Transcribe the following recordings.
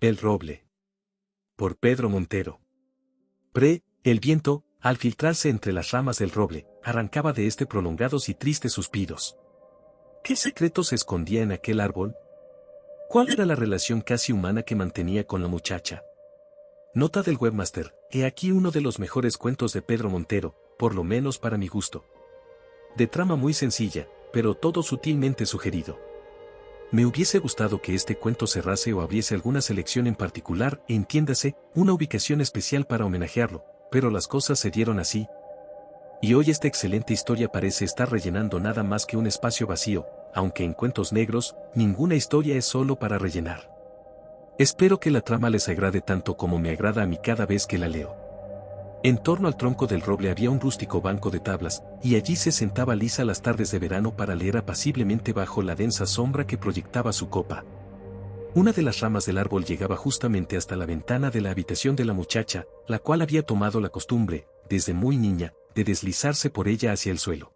El roble. Por Pedro Montero. El viento, al filtrarse entre las ramas del roble, arrancaba de este prolongados y tristes suspiros. ¿Qué secreto se escondía en aquel árbol? ¿Cuál era la relación casi humana que mantenía con la muchacha? Nota del webmaster: he aquí uno de los mejores cuentos de Pedro Montero, por lo menos para mi gusto. De trama muy sencilla, pero todo sutilmente sugerido. Me hubiese gustado que este cuento cerrase o abriese alguna selección en particular, entiéndase, una ubicación especial para homenajearlo, pero las cosas se dieron así. Y hoy esta excelente historia parece estar rellenando nada más que un espacio vacío, aunque en Cuentos Negros, ninguna historia es solo para rellenar. Espero que la trama les agrade tanto como me agrada a mí cada vez que la leo. En torno al tronco del roble había un rústico banco de tablas, y allí se sentaba Lisa las tardes de verano para leer apaciblemente bajo la densa sombra que proyectaba su copa. Una de las ramas del árbol llegaba justamente hasta la ventana de la habitación de la muchacha, la cual había tomado la costumbre, desde muy niña, de deslizarse por ella hacia el suelo.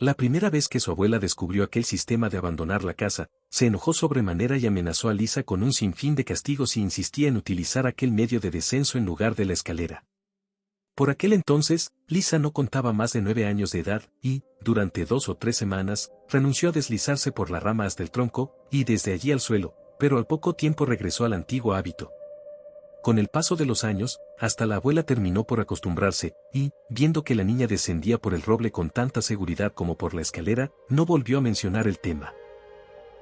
La primera vez que su abuela descubrió aquel sistema de abandonar la casa, se enojó sobremanera y amenazó a Lisa con un sinfín de castigos si insistía en utilizar aquel medio de descenso en lugar de la escalera. Por aquel entonces, Lisa no contaba más de 9 años de edad, y, durante 2 o 3 semanas, renunció a deslizarse por la rama hasta el tronco, y desde allí al suelo, pero al poco tiempo regresó al antiguo hábito. Con el paso de los años, hasta la abuela terminó por acostumbrarse, y, viendo que la niña descendía por el roble con tanta seguridad como por la escalera, no volvió a mencionar el tema.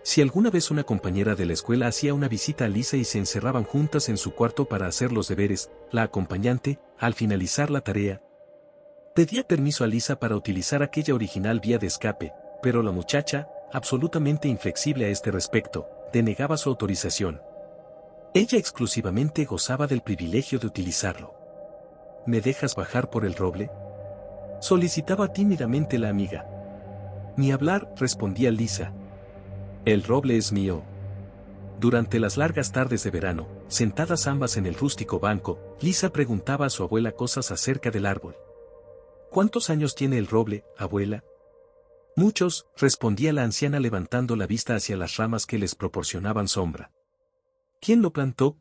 Si alguna vez una compañera de la escuela hacía una visita a Lisa y se encerraban juntas en su cuarto para hacer los deberes, la acompañante, al finalizar la tarea, pedía permiso a Lisa para utilizar aquella original vía de escape, pero la muchacha, absolutamente inflexible a este respecto, denegaba su autorización. Ella exclusivamente gozaba del privilegio de utilizarlo. ¿Me dejas bajar por el roble?, solicitaba tímidamente la amiga. Ni hablar, respondía Lisa. El roble es mío. Durante las largas tardes de verano, sentadas ambas en el rústico banco, Lisa preguntaba a su abuela cosas acerca del árbol. ¿Cuántos años tiene el roble, abuela? Muchos, respondía la anciana levantando la vista hacia las ramas que les proporcionaban sombra. ¿Quién lo plantó?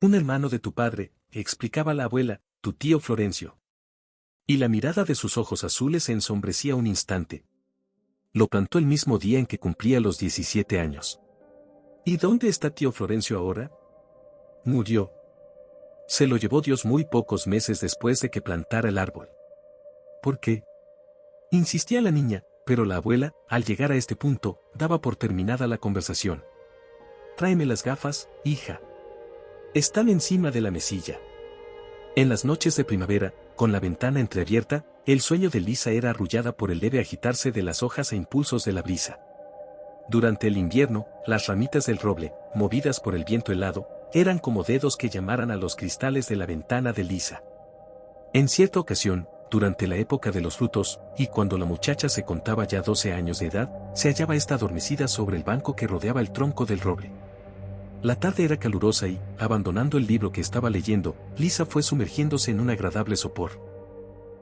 Un hermano de tu padre, explicaba la abuela, tu tío Florencio. Y la mirada de sus ojos azules se ensombrecía un instante. Lo plantó el mismo día en que cumplía los 17 años. ¿Y dónde está tío Florencio ahora? Murió. Se lo llevó Dios muy pocos meses después de que plantara el árbol. ¿Por qué?, insistía la niña, pero la abuela, al llegar a este punto, daba por terminada la conversación. Tráeme las gafas, hija. Están encima de la mesilla. En las noches de primavera, con la ventana entreabierta, el sueño de Lisa era arrullada por el leve agitarse de las hojas e impulsos de la brisa. Durante el invierno, las ramitas del roble, movidas por el viento helado, eran como dedos que llamaran a los cristales de la ventana de Lisa. En cierta ocasión, durante la época de los frutos, y cuando la muchacha se contaba ya 12 años de edad, se hallaba esta adormecida sobre el banco que rodeaba el tronco del roble. La tarde era calurosa y, abandonando el libro que estaba leyendo, Lisa fue sumergiéndose en un agradable sopor.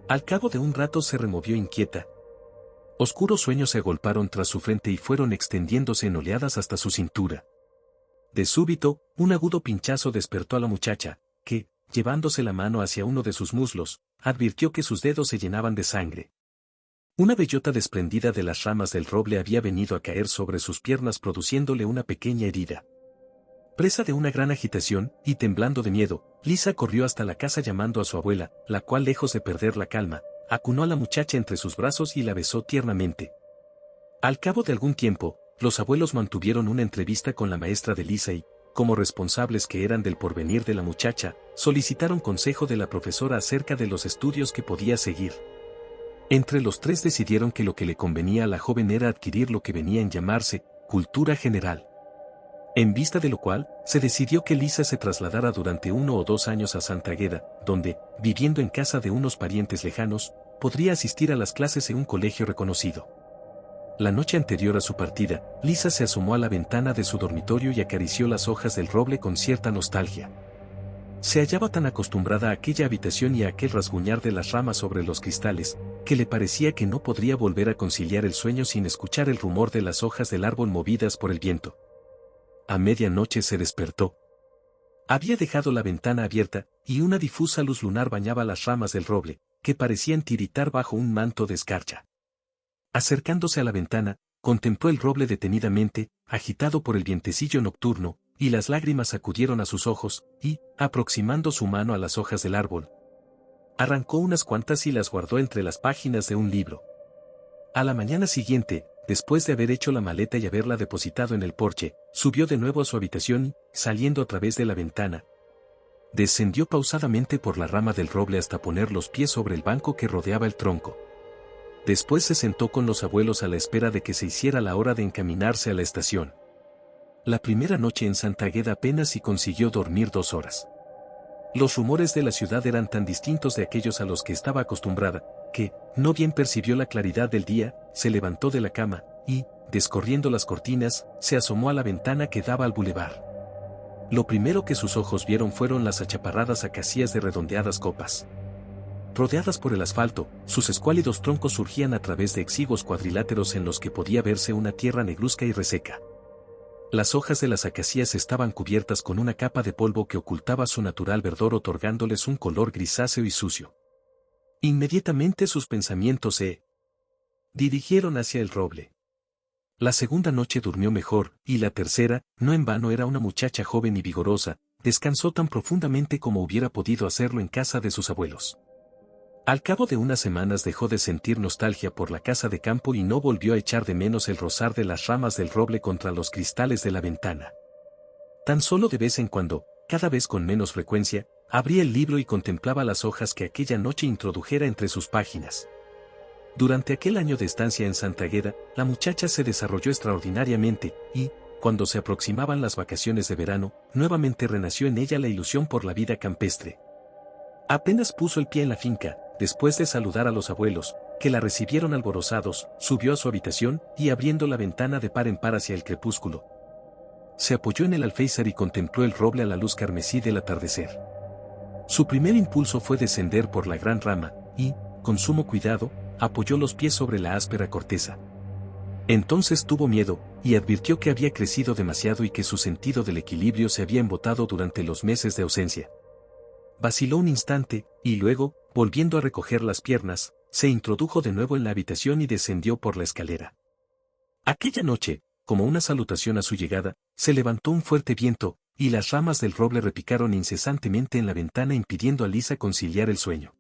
Al cabo de un rato se removió inquieta. Oscuros sueños se agolparon tras su frente y fueron extendiéndose en oleadas hasta su cintura. De súbito, un agudo pinchazo despertó a la muchacha, que, llevándose la mano hacia uno de sus muslos, advirtió que sus dedos se llenaban de sangre. Una bellota desprendida de las ramas del roble había venido a caer sobre sus piernas produciéndole una pequeña herida. Presa de una gran agitación, y temblando de miedo, Lisa corrió hasta la casa llamando a su abuela, la cual, lejos de perder la calma, acunó a la muchacha entre sus brazos y la besó tiernamente. Al cabo de algún tiempo, los abuelos mantuvieron una entrevista con la maestra de Lisa y, como responsables que eran del porvenir de la muchacha, solicitaron consejo de la profesora acerca de los estudios que podía seguir. Entre los tres decidieron que lo que le convenía a la joven era adquirir lo que venía en llamarse cultura general. En vista de lo cual, se decidió que Lisa se trasladara durante 1 o 2 años a Santa Águeda, donde, viviendo en casa de unos parientes lejanos, podría asistir a las clases en un colegio reconocido. La noche anterior a su partida, Lisa se asomó a la ventana de su dormitorio y acarició las hojas del roble con cierta nostalgia. Se hallaba tan acostumbrada a aquella habitación y a aquel rasguñar de las ramas sobre los cristales, que le parecía que no podría volver a conciliar el sueño sin escuchar el rumor de las hojas del árbol movidas por el viento. A medianoche se despertó. Había dejado la ventana abierta, y una difusa luz lunar bañaba las ramas del roble, que parecían tiritar bajo un manto de escarcha. Acercándose a la ventana, contempló el roble detenidamente, agitado por el vientecillo nocturno, y las lágrimas acudieron a sus ojos, y, aproximando su mano a las hojas del árbol, arrancó unas cuantas y las guardó entre las páginas de un libro. A la mañana siguiente, después de haber hecho la maleta y haberla depositado en el porche, subió de nuevo a su habitación y, saliendo a través de la ventana, descendió pausadamente por la rama del roble hasta poner los pies sobre el banco que rodeaba el tronco. Después se sentó con los abuelos a la espera de que se hiciera la hora de encaminarse a la estación. La primera noche en Santa Águeda apenas si consiguió dormir 2 horas. Los rumores de la ciudad eran tan distintos de aquellos a los que estaba acostumbrada, que, no bien percibió la claridad del día, se levantó de la cama, y, descorriendo las cortinas, se asomó a la ventana que daba al bulevar. Lo primero que sus ojos vieron fueron las achaparradas acacias de redondeadas copas. Rodeadas por el asfalto, sus escuálidos troncos surgían a través de exiguos cuadriláteros en los que podía verse una tierra negruzca y reseca. Las hojas de las acacias estaban cubiertas con una capa de polvo que ocultaba su natural verdor, otorgándoles un color grisáceo y sucio. Inmediatamente sus pensamientos se dirigieron hacia el roble. La segunda noche durmió mejor, y la tercera, no en vano era una muchacha joven y vigorosa, descansó tan profundamente como hubiera podido hacerlo en casa de sus abuelos. Al cabo de unas semanas dejó de sentir nostalgia por la casa de campo y no volvió a echar de menos el rozar de las ramas del roble contra los cristales de la ventana. Tan solo de vez en cuando, cada vez con menos frecuencia, abría el libro y contemplaba las hojas que aquella noche introdujera entre sus páginas. Durante aquel año de estancia en Santa Águeda, la muchacha se desarrolló extraordinariamente, y, cuando se aproximaban las vacaciones de verano, nuevamente renació en ella la ilusión por la vida campestre. Apenas puso el pie en la finca, después de saludar a los abuelos, que la recibieron alborozados, subió a su habitación y abriendo la ventana de par en par hacia el crepúsculo, se apoyó en el alféizar y contempló el roble a la luz carmesí del atardecer. Su primer impulso fue descender por la gran rama, y, con sumo cuidado, apoyó los pies sobre la áspera corteza. Entonces tuvo miedo, y advirtió que había crecido demasiado y que su sentido del equilibrio se había embotado durante los meses de ausencia. Vaciló un instante, y luego, volviendo a recoger las piernas, se introdujo de nuevo en la habitación y descendió por la escalera. Aquella noche, como una salutación a su llegada, se levantó un fuerte viento, y las ramas del roble repicaron incesantemente en la ventana impidiendo a Lisa conciliar el sueño.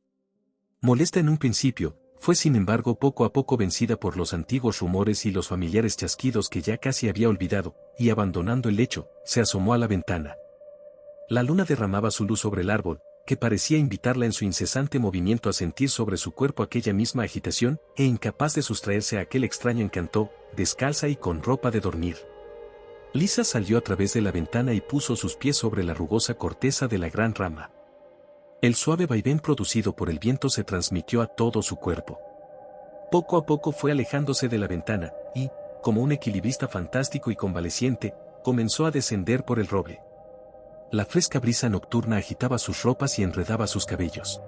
Molesta en un principio, fue sin embargo poco a poco vencida por los antiguos rumores y los familiares chasquidos que ya casi había olvidado, y abandonando el lecho, se asomó a la ventana. La luna derramaba su luz sobre el árbol, que parecía invitarla en su incesante movimiento a sentir sobre su cuerpo aquella misma agitación, e incapaz de sustraerse a aquel extraño encanto, descalza y con ropa de dormir. Lisa salió a través de la ventana y puso sus pies sobre la rugosa corteza de la gran rama. El suave vaivén producido por el viento se transmitió a todo su cuerpo. Poco a poco fue alejándose de la ventana, y, como un equilibrista fantástico y convaleciente, comenzó a descender por el roble. La fresca brisa nocturna agitaba sus ropas y enredaba sus cabellos.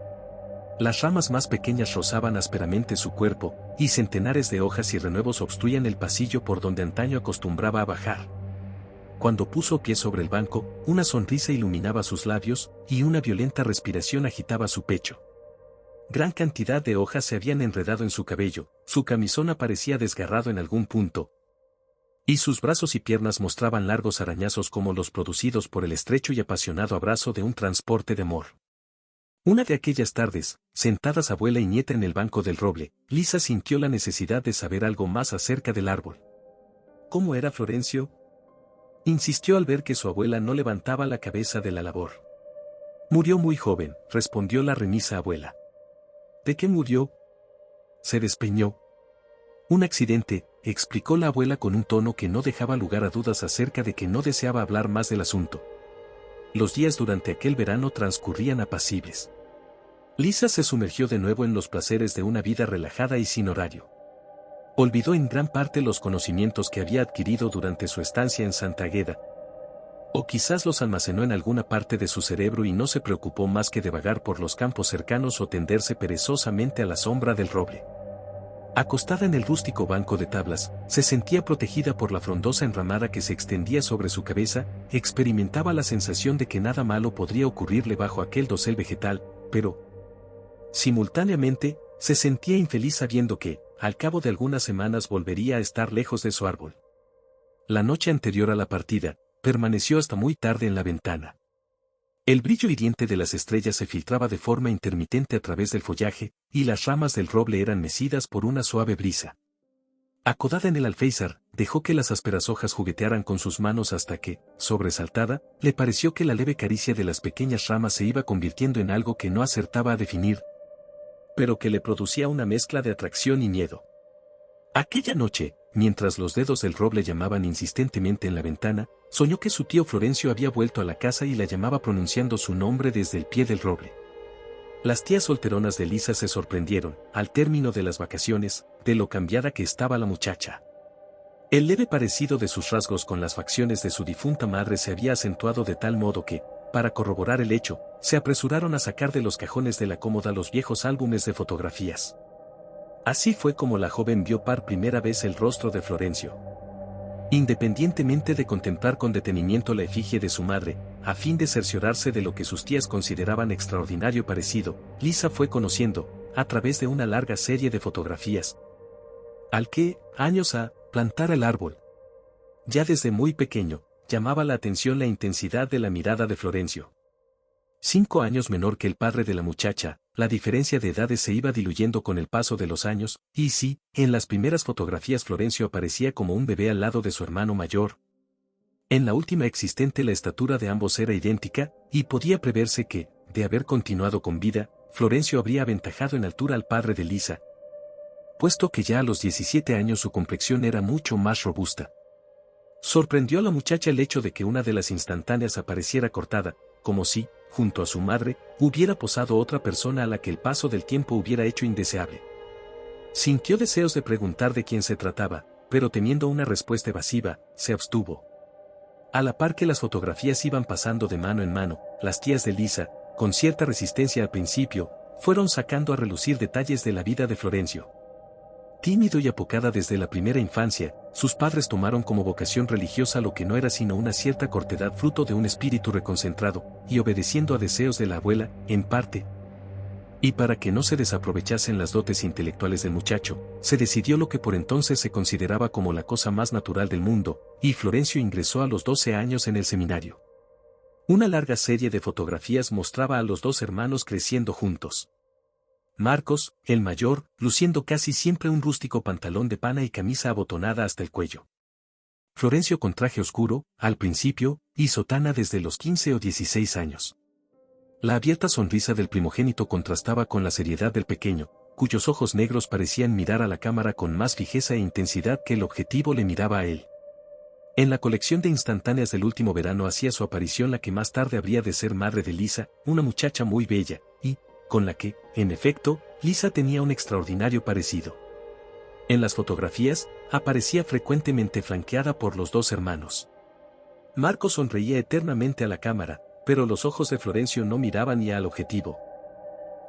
Las ramas más pequeñas rozaban ásperamente su cuerpo, y centenares de hojas y renuevos obstruían el pasillo por donde antaño acostumbraba a bajar. Cuando puso pie sobre el banco, una sonrisa iluminaba sus labios, y una violenta respiración agitaba su pecho. Gran cantidad de hojas se habían enredado en su cabello, su camisón aparecía desgarrado en algún punto, y sus brazos y piernas mostraban largos arañazos como los producidos por el estrecho y apasionado abrazo de un transporte de amor. Una de aquellas tardes, sentadas abuela y nieta en el banco del roble, Lisa sintió la necesidad de saber algo más acerca del árbol. ¿Cómo era Florencio?, insistió al ver que su abuela no levantaba la cabeza de la labor. Murió muy joven, respondió la remisa abuela. ¿De qué murió? Se despeñó. Un accidente, explicó la abuela con un tono que no dejaba lugar a dudas acerca de que no deseaba hablar más del asunto. Los días durante aquel verano transcurrían apacibles. Lisa se sumergió de nuevo en los placeres de una vida relajada y sin horario. Olvidó en gran parte los conocimientos que había adquirido durante su estancia en Santa Águeda. O quizás los almacenó en alguna parte de su cerebro y no se preocupó más que de vagar por los campos cercanos o tenderse perezosamente a la sombra del roble. Acostada en el rústico banco de tablas, se sentía protegida por la frondosa enramada que se extendía sobre su cabeza, experimentaba la sensación de que nada malo podría ocurrirle bajo aquel dosel vegetal, pero, simultáneamente, se sentía infeliz sabiendo que, al cabo de algunas semanas volvería a estar lejos de su árbol. La noche anterior a la partida, permaneció hasta muy tarde en la ventana. El brillo hiriente de las estrellas se filtraba de forma intermitente a través del follaje, y las ramas del roble eran mecidas por una suave brisa. Acodada en el alféizar, dejó que las ásperas hojas juguetearan con sus manos hasta que, sobresaltada, le pareció que la leve caricia de las pequeñas ramas se iba convirtiendo en algo que no acertaba a definir, pero que le producía una mezcla de atracción y miedo. Aquella noche, mientras los dedos del roble llamaban insistentemente en la ventana, soñó que su tío Florencio había vuelto a la casa y la llamaba pronunciando su nombre desde el pie del roble. Las tías solteronas de Lisa se sorprendieron, al término de las vacaciones, de lo cambiada que estaba la muchacha. El leve parecido de sus rasgos con las facciones de su difunta madre se había acentuado de tal modo que, para corroborar el hecho, se apresuraron a sacar de los cajones de la cómoda los viejos álbumes de fotografías. Así fue como la joven vio por primera vez el rostro de Florencio. Independientemente de contemplar con detenimiento la efigie de su madre, a fin de cerciorarse de lo que sus tías consideraban extraordinario parecido, Lisa fue conociendo, a través de una larga serie de fotografías, al que, años a, plantar el árbol. Ya desde muy pequeño, llamaba la atención la intensidad de la mirada de Florencio. 5 años menor que el padre de la muchacha, la diferencia de edades se iba diluyendo con el paso de los años, y sí, en las primeras fotografías Florencio aparecía como un bebé al lado de su hermano mayor. En la última existente la estatura de ambos era idéntica, y podía preverse que, de haber continuado con vida, Florencio habría aventajado en altura al padre de Lisa, puesto que ya a los 17 años su complexión era mucho más robusta. Sorprendió a la muchacha el hecho de que una de las instantáneas apareciera cortada, como si, junto a su madre, hubiera posado otra persona a la que el paso del tiempo hubiera hecho indeseable. Sintió deseos de preguntar de quién se trataba, pero temiendo una respuesta evasiva, se abstuvo. A la par que las fotografías iban pasando de mano en mano, las tías de Lisa, con cierta resistencia al principio, fueron sacando a relucir detalles de la vida de Florencio. Tímido y apocada desde la primera infancia, sus padres tomaron como vocación religiosa lo que no era sino una cierta cortedad fruto de un espíritu reconcentrado, y obedeciendo a deseos de la abuela, en parte. Y para que no se desaprovechasen las dotes intelectuales del muchacho, se decidió lo que por entonces se consideraba como la cosa más natural del mundo, y Florencio ingresó a los 12 años en el seminario. Una larga serie de fotografías mostraba a los dos hermanos creciendo juntos. Marcos, el mayor, luciendo casi siempre un rústico pantalón de pana y camisa abotonada hasta el cuello. Florencio con traje oscuro, al principio, y sotana desde los 15 o 16 años. La abierta sonrisa del primogénito contrastaba con la seriedad del pequeño, cuyos ojos negros parecían mirar a la cámara con más fijeza e intensidad que el objetivo le miraba a él. En la colección de instantáneas del último verano hacía su aparición la que más tarde habría de ser madre de Lisa, una muchacha muy bella, y, con la que, en efecto, Lisa tenía un extraordinario parecido. En las fotografías, aparecía frecuentemente flanqueada por los dos hermanos. Marcos sonreía eternamente a la cámara, pero los ojos de Florencio no miraban ya al objetivo,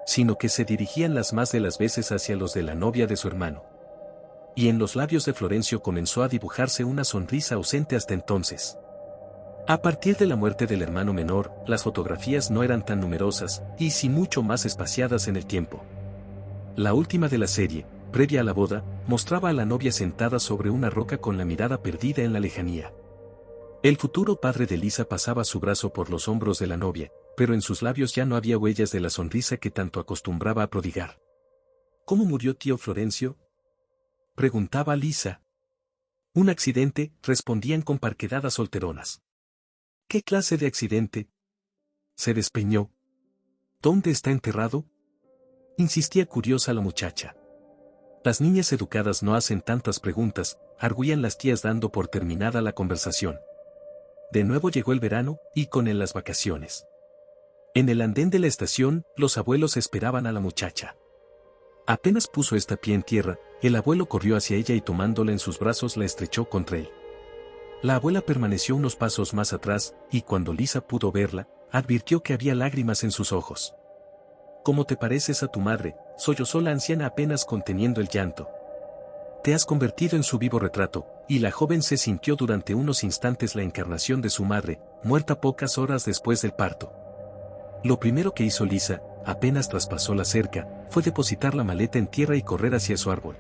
sino que se dirigían las más de las veces hacia los de la novia de su hermano. Y en los labios de Florencio comenzó a dibujarse una sonrisa ausente hasta entonces. A partir de la muerte del hermano menor, las fotografías no eran tan numerosas, y sí mucho más espaciadas en el tiempo. La última de la serie, previa a la boda, mostraba a la novia sentada sobre una roca con la mirada perdida en la lejanía. El futuro padre de Lisa pasaba su brazo por los hombros de la novia, pero en sus labios ya no había huellas de la sonrisa que tanto acostumbraba a prodigar. ¿Cómo murió tío Florencio?, preguntaba Lisa. Un accidente, respondían con parquedadas solteronas. ¿Qué clase de accidente? Se despeñó. ¿Dónde está enterrado?, insistía curiosa la muchacha. Las niñas educadas no hacen tantas preguntas, arguían las tías dando por terminada la conversación. De nuevo llegó el verano, y con él las vacaciones. En el andén de la estación, los abuelos esperaban a la muchacha. Apenas puso esta pie en tierra, el abuelo corrió hacia ella y tomándola en sus brazos la estrechó contra él. La abuela permaneció unos pasos más atrás, y cuando Lisa pudo verla, advirtió que había lágrimas en sus ojos. «¿Cómo te pareces a tu madre?», sollozó la anciana apenas conteniendo el llanto. Te has convertido en su vivo retrato, y la joven se sintió durante unos instantes la encarnación de su madre, muerta pocas horas después del parto. Lo primero que hizo Lisa, apenas traspasó la cerca, fue depositar la maleta en tierra y correr hacia su árbol.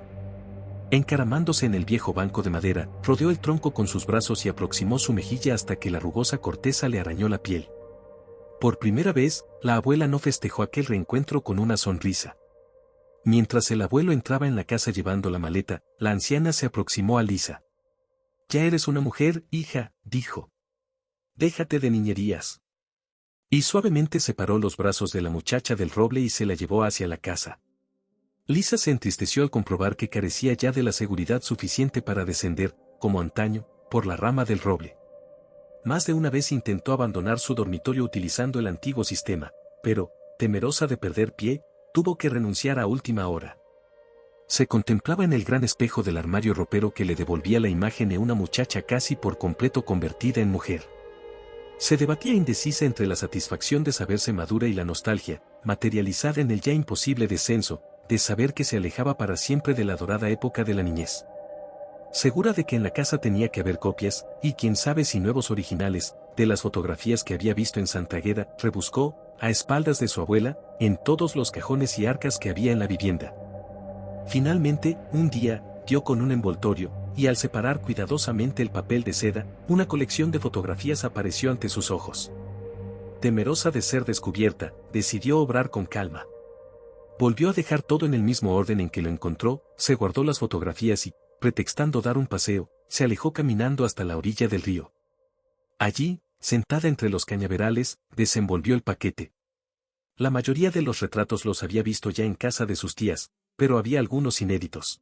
Encaramándose en el viejo banco de madera, rodeó el tronco con sus brazos y aproximó su mejilla hasta que la rugosa corteza le arañó la piel. Por primera vez, la abuela no festejó aquel reencuentro con una sonrisa. Mientras el abuelo entraba en la casa llevando la maleta, la anciana se aproximó a Lisa. «Ya eres una mujer, hija», dijo. «Déjate de niñerías». Y suavemente separó los brazos de la muchacha del roble y se la llevó hacia la casa. Lisa se entristeció al comprobar que carecía ya de la seguridad suficiente para descender, como antaño, por la rama del roble. Más de una vez intentó abandonar su dormitorio utilizando el antiguo sistema, pero, temerosa de perder pie, tuvo que renunciar a última hora. Se contemplaba en el gran espejo del armario ropero que le devolvía la imagen de una muchacha casi por completo convertida en mujer. Se debatía indecisa entre la satisfacción de saberse madura y la nostalgia, materializada en el ya imposible descenso, de saber que se alejaba para siempre de la dorada época de la niñez. Segura de que en la casa tenía que haber copias, y quién sabe si nuevos originales, de las fotografías que había visto en Santa Águeda, rebuscó, a espaldas de su abuela, en todos los cajones y arcas que había en la vivienda. Finalmente, un día, dio con un envoltorio, y al separar cuidadosamente el papel de seda, una colección de fotografías apareció ante sus ojos. Temerosa de ser descubierta, decidió obrar con calma. Volvió a dejar todo en el mismo orden en que lo encontró, se guardó las fotografías y, pretextando dar un paseo, se alejó caminando hasta la orilla del río. Allí, sentada entre los cañaverales, desenvolvió el paquete. La mayoría de los retratos los había visto ya en casa de sus tías, pero había algunos inéditos.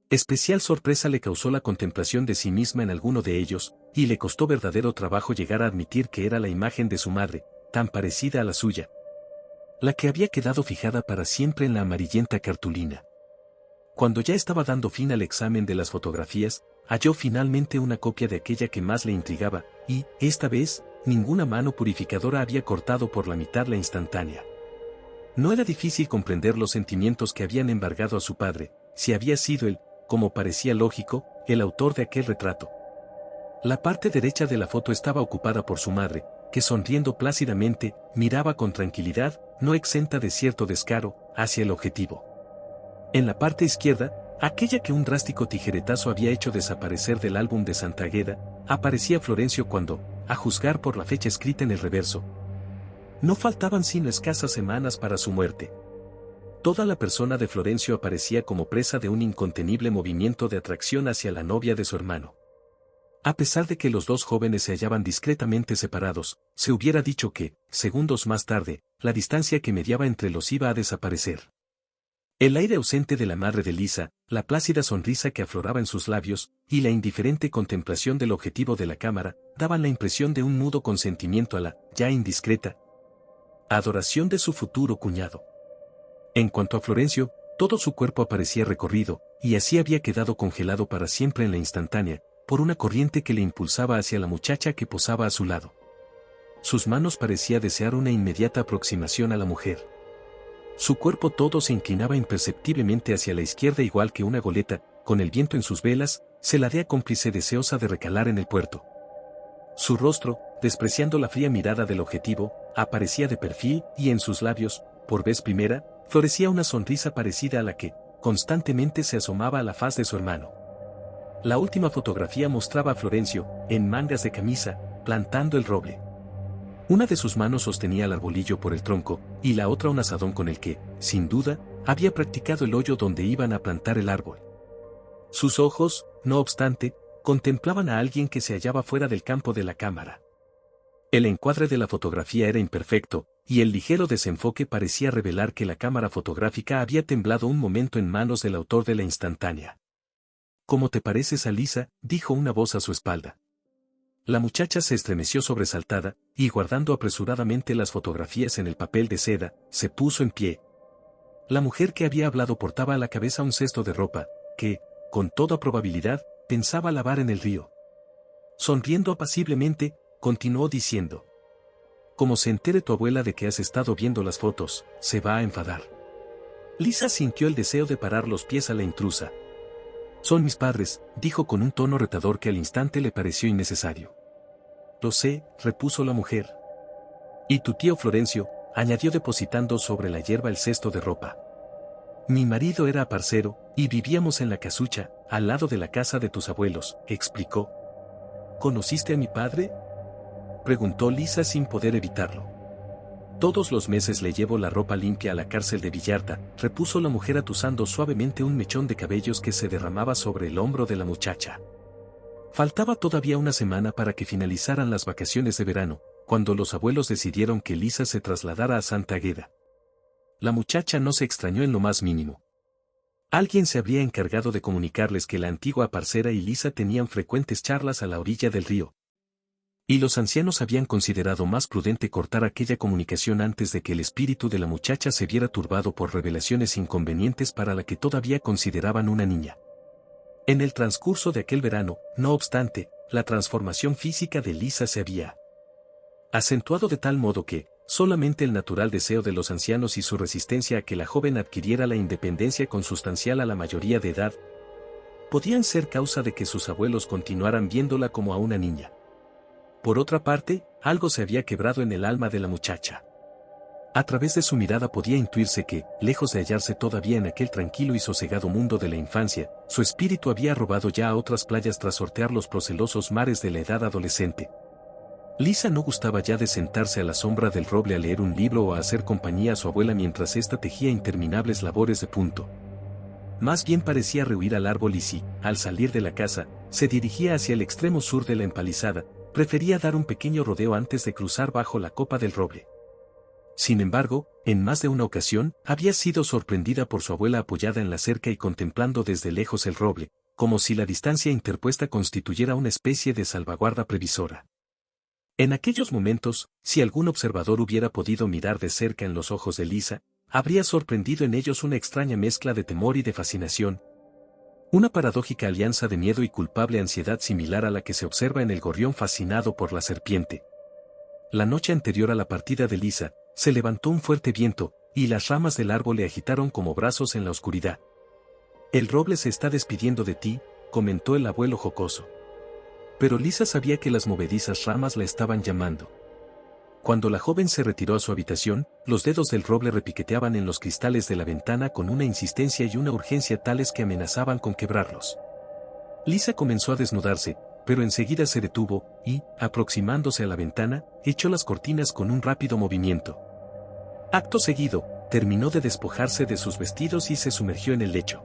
Especial sorpresa le causó la contemplación de sí misma en alguno de ellos, y le costó verdadero trabajo llegar a admitir que era la imagen de su madre, tan parecida a la suya, la que había quedado fijada para siempre en la amarillenta cartulina. Cuando ya estaba dando fin al examen de las fotografías, halló finalmente una copia de aquella que más le intrigaba, y, esta vez, ninguna mano purificadora había cortado por la mitad la instantánea. No era difícil comprender los sentimientos que habían embargado a su padre, si había sido él, como parecía lógico, el autor de aquel retrato. La parte derecha de la foto estaba ocupada por su madre, que sonriendo plácidamente, miraba con tranquilidad, no exenta de cierto descaro, hacia el objetivo. En la parte izquierda, aquella que un drástico tijeretazo había hecho desaparecer del álbum de Santa Águeda, aparecía Florencio cuando, a juzgar por la fecha escrita en el reverso, no faltaban sino escasas semanas para su muerte. Toda la persona de Florencio aparecía como presa de un incontenible movimiento de atracción hacia la novia de su hermano. A pesar de que los dos jóvenes se hallaban discretamente separados, se hubiera dicho que, segundos más tarde, la distancia que mediaba entre los iba a desaparecer. El aire ausente de la madre de Lisa, la plácida sonrisa que afloraba en sus labios, y la indiferente contemplación del objetivo de la cámara, daban la impresión de un mudo consentimiento a la, ya indiscreta, adoración de su futuro cuñado. En cuanto a Florencio, todo su cuerpo aparecía recorrido, y así había quedado congelado para siempre en la instantánea, por una corriente que le impulsaba hacia la muchacha que posaba a su lado. Sus manos parecía desear una inmediata aproximación a la mujer. Su cuerpo todo se inclinaba imperceptiblemente hacia la izquierda igual que una goleta, con el viento en sus velas, se ladea cómplice deseosa de recalar en el puerto. Su rostro, despreciando la fría mirada del objetivo, aparecía de perfil y en sus labios, por vez primera, florecía una sonrisa parecida a la que, constantemente se asomaba a la faz de su hermano. La última fotografía mostraba a Florencio, en mangas de camisa, plantando el roble. Una de sus manos sostenía el arbolillo por el tronco, y la otra un azadón con el que, sin duda, había practicado el hoyo donde iban a plantar el árbol. Sus ojos, no obstante, contemplaban a alguien que se hallaba fuera del campo de la cámara. El encuadre de la fotografía era imperfecto, y el ligero desenfoque parecía revelar que la cámara fotográfica había temblado un momento en manos del autor de la instantánea. «¿Cómo te pareces a Lisa?», dijo una voz a su espalda. La muchacha se estremeció sobresaltada, y guardando apresuradamente las fotografías en el papel de seda, se puso en pie. La mujer que había hablado portaba a la cabeza un cesto de ropa, que, con toda probabilidad, pensaba lavar en el río. Sonriendo apaciblemente, continuó diciendo: «Como se entere tu abuela de que has estado viendo las fotos, se va a enfadar». Lisa sintió el deseo de parar los pies a la intrusa. Son mis padres, dijo con un tono retador que al instante le pareció innecesario. Lo sé, repuso la mujer. Y tu tío Florencio, añadió depositando sobre la hierba el cesto de ropa. Mi marido era aparcero, y vivíamos en la casucha, al lado de la casa de tus abuelos, explicó. ¿Conociste a mi padre? Preguntó Lisa sin poder evitarlo. Todos los meses le llevo la ropa limpia a la cárcel de Villarta, repuso la mujer atusando suavemente un mechón de cabellos que se derramaba sobre el hombro de la muchacha. Faltaba todavía una semana para que finalizaran las vacaciones de verano, cuando los abuelos decidieron que Lisa se trasladara a Santa Águeda. La muchacha no se extrañó en lo más mínimo. Alguien se habría encargado de comunicarles que la antigua parcera y Lisa tenían frecuentes charlas a la orilla del río. Y los ancianos habían considerado más prudente cortar aquella comunicación antes de que el espíritu de la muchacha se viera turbado por revelaciones inconvenientes para la que todavía consideraban una niña. En el transcurso de aquel verano, no obstante, la transformación física de Lisa se había acentuado de tal modo que, solamente el natural deseo de los ancianos y su resistencia a que la joven adquiriera la independencia consustancial a la mayoría de edad, podían ser causa de que sus abuelos continuaran viéndola como a una niña. Por otra parte, algo se había quebrado en el alma de la muchacha. A través de su mirada podía intuirse que, lejos de hallarse todavía en aquel tranquilo y sosegado mundo de la infancia, su espíritu había robado ya a otras playas tras sortear los procelosos mares de la edad adolescente. Lisa no gustaba ya de sentarse a la sombra del roble a leer un libro o a hacer compañía a su abuela mientras ésta tejía interminables labores de punto. Más bien parecía rehuir al árbol y si, al salir de la casa, se dirigía hacia el extremo sur de la empalizada, prefería dar un pequeño rodeo antes de cruzar bajo la copa del roble. Sin embargo, en más de una ocasión, había sido sorprendida por su abuela apoyada en la cerca y contemplando desde lejos el roble, como si la distancia interpuesta constituyera una especie de salvaguarda previsora. En aquellos momentos, si algún observador hubiera podido mirar de cerca en los ojos de Lisa, habría sorprendido en ellos una extraña mezcla de temor y de fascinación, una paradójica alianza de miedo y culpable ansiedad similar a la que se observa en el gorrión fascinado por la serpiente. La noche anterior a la partida de Lisa, se levantó un fuerte viento, y las ramas del árbol le agitaron como brazos en la oscuridad. El roble se está despidiendo de ti, comentó el abuelo jocoso. Pero Lisa sabía que las movedizas ramas la estaban llamando. Cuando la joven se retiró a su habitación, los dedos del roble repiqueteaban en los cristales de la ventana con una insistencia y una urgencia tales que amenazaban con quebrarlos. Lisa comenzó a desnudarse, pero enseguida se detuvo, y, aproximándose a la ventana, echó las cortinas con un rápido movimiento. Acto seguido, terminó de despojarse de sus vestidos y se sumergió en el lecho.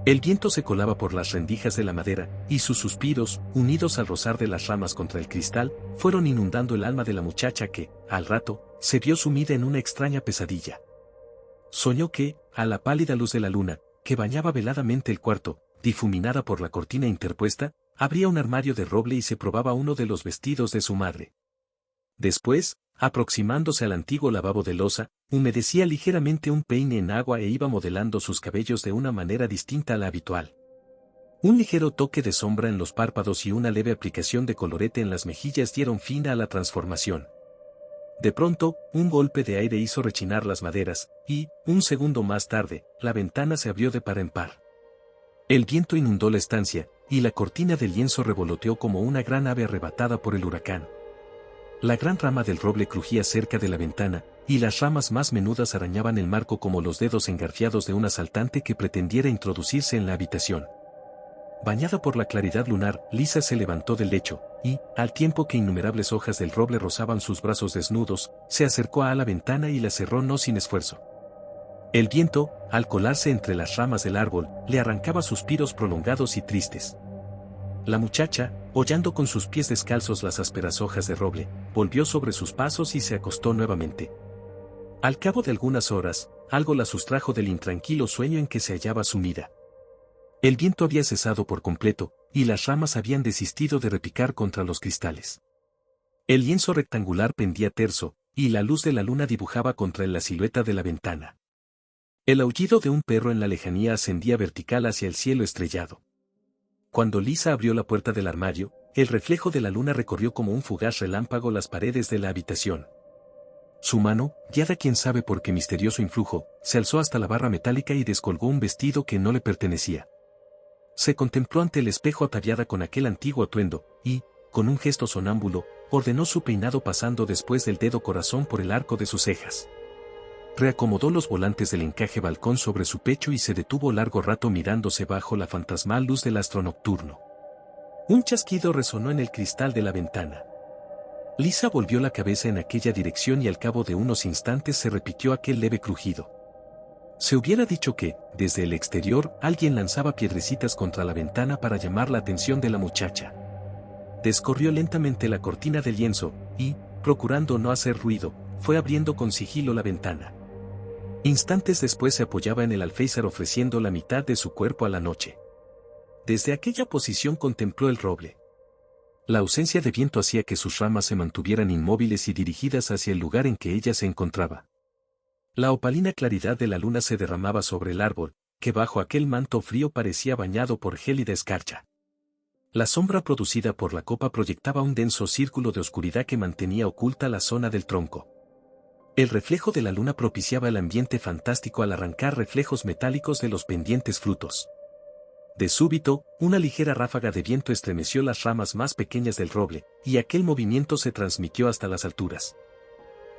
El viento se colaba por las rendijas de la madera, y sus suspiros, unidos al rozar de las ramas contra el cristal, fueron inundando el alma de la muchacha que, al rato, se vio sumida en una extraña pesadilla. Soñó que, a la pálida luz de la luna, que bañaba veladamente el cuarto, difuminada por la cortina interpuesta, abría un armario de roble y se probaba uno de los vestidos de su madre. Después, aproximándose al antiguo lavabo de loza, humedecía ligeramente un peine en agua e iba modelando sus cabellos de una manera distinta a la habitual. Un ligero toque de sombra en los párpados y una leve aplicación de colorete en las mejillas dieron fin a la transformación. De pronto, un golpe de aire hizo rechinar las maderas, y, un segundo más tarde, la ventana se abrió de par en par. El viento inundó la estancia, y la cortina de lienzo revoloteó como una gran ave arrebatada por el huracán. La gran rama del roble crujía cerca de la ventana, y las ramas más menudas arañaban el marco como los dedos engarfiados de un asaltante que pretendiera introducirse en la habitación. Bañada por la claridad lunar, Lisa se levantó del lecho, y, al tiempo que innumerables hojas del roble rozaban sus brazos desnudos, se acercó a la ventana y la cerró no sin esfuerzo. El viento, al colarse entre las ramas del árbol, le arrancaba suspiros prolongados y tristes. La muchacha, hollando con sus pies descalzos las ásperas hojas de roble, volvió sobre sus pasos y se acostó nuevamente. Al cabo de algunas horas, algo la sustrajo del intranquilo sueño en que se hallaba sumida. El viento había cesado por completo, y las ramas habían desistido de repicar contra los cristales. El lienzo rectangular pendía terso, y la luz de la luna dibujaba contra él la silueta de la ventana. El aullido de un perro en la lejanía ascendía vertical hacia el cielo estrellado. Cuando Lisa abrió la puerta del armario, el reflejo de la luna recorrió como un fugaz relámpago las paredes de la habitación. Su mano, guiada quién sabe por qué misterioso influjo, se alzó hasta la barra metálica y descolgó un vestido que no le pertenecía. Se contempló ante el espejo ataviada con aquel antiguo atuendo, y, con un gesto sonámbulo, ordenó su peinado pasando después del dedo corazón por el arco de sus cejas. Reacomodó los volantes del encaje balcón sobre su pecho y se detuvo largo rato mirándose bajo la fantasmal luz del astro nocturno. Un chasquido resonó en el cristal de la ventana. Lisa volvió la cabeza en aquella dirección y al cabo de unos instantes se repitió aquel leve crujido. Se hubiera dicho que, desde el exterior, alguien lanzaba piedrecitas contra la ventana para llamar la atención de la muchacha. Descorrió lentamente la cortina de lienzo, y, procurando no hacer ruido, fue abriendo con sigilo la ventana. Instantes después se apoyaba en el alféizar ofreciendo la mitad de su cuerpo a la noche. Desde aquella posición contempló el roble. La ausencia de viento hacía que sus ramas se mantuvieran inmóviles y dirigidas hacia el lugar en que ella se encontraba. La opalina claridad de la luna se derramaba sobre el árbol, que bajo aquel manto frío parecía bañado por gélida escarcha. La sombra producida por la copa proyectaba un denso círculo de oscuridad que mantenía oculta la zona del tronco. El reflejo de la luna propiciaba el ambiente fantástico al arrancar reflejos metálicos de los pendientes frutos. De súbito, una ligera ráfaga de viento estremeció las ramas más pequeñas del roble, y aquel movimiento se transmitió hasta las alturas.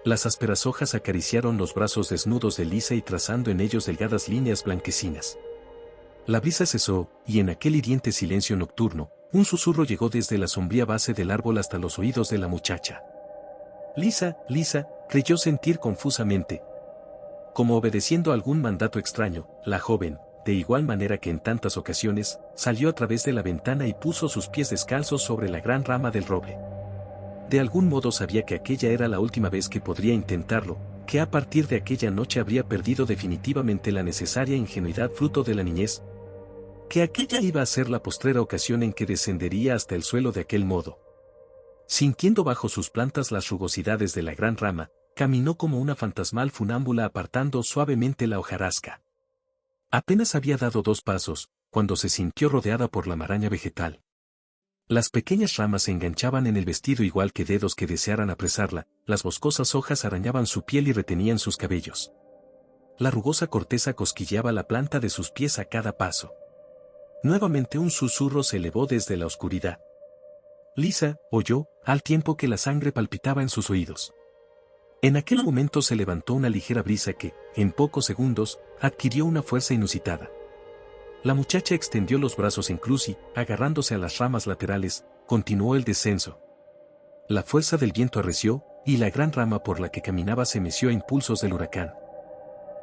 Las ásperas hojas acariciaron los brazos desnudos de Lisa y trazando en ellos delgadas líneas blanquecinas. La brisa cesó, y en aquel hiriente silencio nocturno, un susurro llegó desde la sombría base del árbol hasta los oídos de la muchacha. Lisa, creyó sentir confusamente. Como obedeciendo a algún mandato extraño, la joven, de igual manera que en tantas ocasiones, salió a través de la ventana y puso sus pies descalzos sobre la gran rama del roble. De algún modo sabía que aquella era la última vez que podría intentarlo, que a partir de aquella noche habría perdido definitivamente la necesaria ingenuidad fruto de la niñez, que aquella iba a ser la postrera ocasión en que descendería hasta el suelo de aquel modo. Sintiendo bajo sus plantas las rugosidades de la gran rama, caminó como una fantasmal funámbula apartando suavemente la hojarasca. Apenas había dado 2 pasos, cuando se sintió rodeada por la maraña vegetal. Las pequeñas ramas se enganchaban en el vestido igual que dedos que desearan apresarla, las boscosas hojas arañaban su piel y retenían sus cabellos. La rugosa corteza cosquilleaba la planta de sus pies a cada paso. Nuevamente un susurro se elevó desde la oscuridad. Lisa oyó, al tiempo que la sangre palpitaba en sus oídos. En aquel momento se levantó una ligera brisa que, en pocos segundos, adquirió una fuerza inusitada. La muchacha extendió los brazos en cruz y, agarrándose a las ramas laterales, continuó el descenso. La fuerza del viento arreció, y la gran rama por la que caminaba se meció a impulsos del huracán.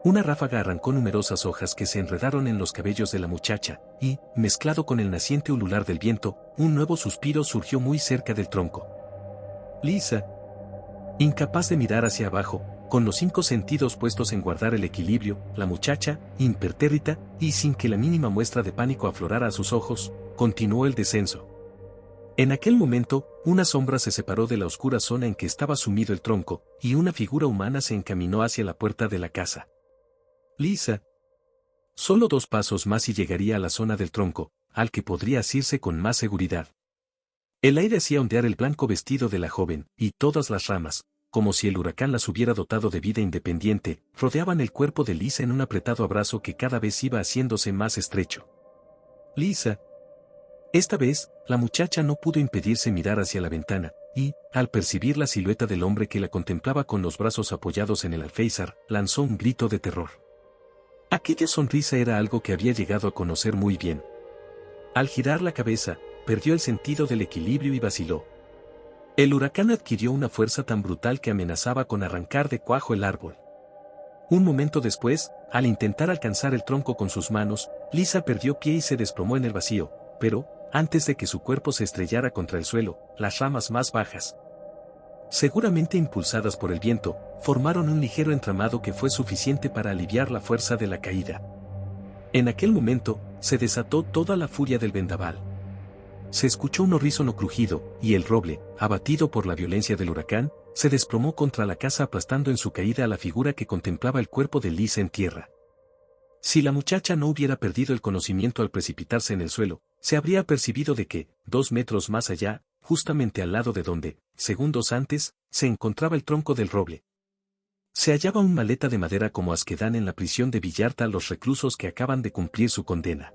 Una ráfaga arrancó numerosas hojas que se enredaron en los cabellos de la muchacha, y, mezclado con el naciente ulular del viento, un nuevo suspiro surgió muy cerca del tronco. Lisa, incapaz de mirar hacia abajo, con los 5 sentidos puestos en guardar el equilibrio, la muchacha, impertérrita, y sin que la mínima muestra de pánico aflorara a sus ojos, continuó el descenso. En aquel momento, una sombra se separó de la oscura zona en que estaba sumido el tronco, y una figura humana se encaminó hacia la puerta de la casa. Lisa. Solo 2 pasos más y llegaría a la zona del tronco, al que podría asirse con más seguridad. El aire hacía ondear el blanco vestido de la joven, y todas las ramas, como si el huracán las hubiera dotado de vida independiente, rodeaban el cuerpo de Lisa en un apretado abrazo que cada vez iba haciéndose más estrecho. Lisa. Esta vez, la muchacha no pudo impedirse mirar hacia la ventana, y, al percibir la silueta del hombre que la contemplaba con los brazos apoyados en el alféizar, lanzó un grito de terror. Aquella sonrisa era algo que había llegado a conocer muy bien. Al girar la cabeza, perdió el sentido del equilibrio y vaciló. El huracán adquirió una fuerza tan brutal que amenazaba con arrancar de cuajo el árbol. Un momento después, al intentar alcanzar el tronco con sus manos, Lisa perdió pie y se desplomó en el vacío, pero, antes de que su cuerpo se estrellara contra el suelo, las ramas más bajas, seguramente impulsadas por el viento, formaron un ligero entramado que fue suficiente para aliviar la fuerza de la caída. En aquel momento, se desató toda la furia del vendaval. Se escuchó un horrísono crujido, y el roble, abatido por la violencia del huracán, se desplomó contra la casa aplastando en su caída a la figura que contemplaba el cuerpo de Lisa en tierra. Si la muchacha no hubiera perdido el conocimiento al precipitarse en el suelo, se habría percibido de que, 2 metros más allá, justamente al lado de donde, segundos antes, se encontraba el tronco del roble, se hallaba una maleta de madera como as que dan en la prisión de Villarta a los reclusos que acaban de cumplir su condena.